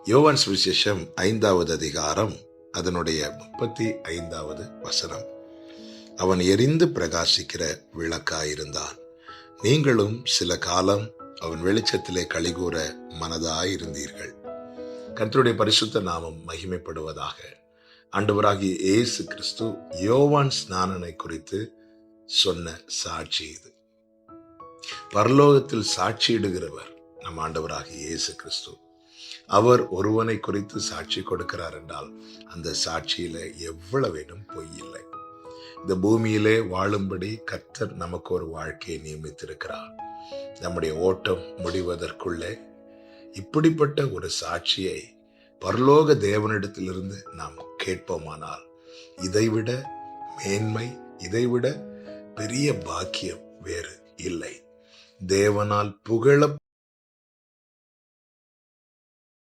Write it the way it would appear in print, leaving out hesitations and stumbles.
யோவான் சுவிசேஷம் 5வது அதிகாரம் அதனுடைய 35வது வசனம். அவன் எரிந்து பிரகாசிக்கிற விளக்காயிருந்தான். நீங்களும் சில காலம் அவன் வெளிச்சத்திலே களிகூற மனதாயிருந்தீர்கள். கர்த்தருடைய பரிசுத்த நாமம் மகிமைப்படுவதாக. ஆண்டவராகிய இயேசு கிறிஸ்து யோவான் ஸ்நானனை குறித்து சொன்ன சாட்சி இது. பரலோகத்தில் சாட்சியிடுகிறவர் நம் ஆண்டவராகிய இயேசு கிறிஸ்து. அவர் ஒருவனை குறித்து சாட்சி கொடுக்கிறார் என்றால் அந்த சாட்சியில எவ்வளவேனும் பொய் இல்லை. இந்த பூமியிலே வாழும்படி கர்த்தர் நமக்கு ஒரு வாழ்க்கையை நியமித்திருக்கிறார். நம்முடைய ஓட்டம் முடிவதற்குள்ளே இப்படிப்பட்ட ஒரு சாட்சியை பரலோக தேவனிடத்திலிருந்து நாம் கேட்போமானால் இதைவிட மேன்மை, இதைவிட பெரிய பாக்கியம் வேறு இல்லை. தேவனால் புகழ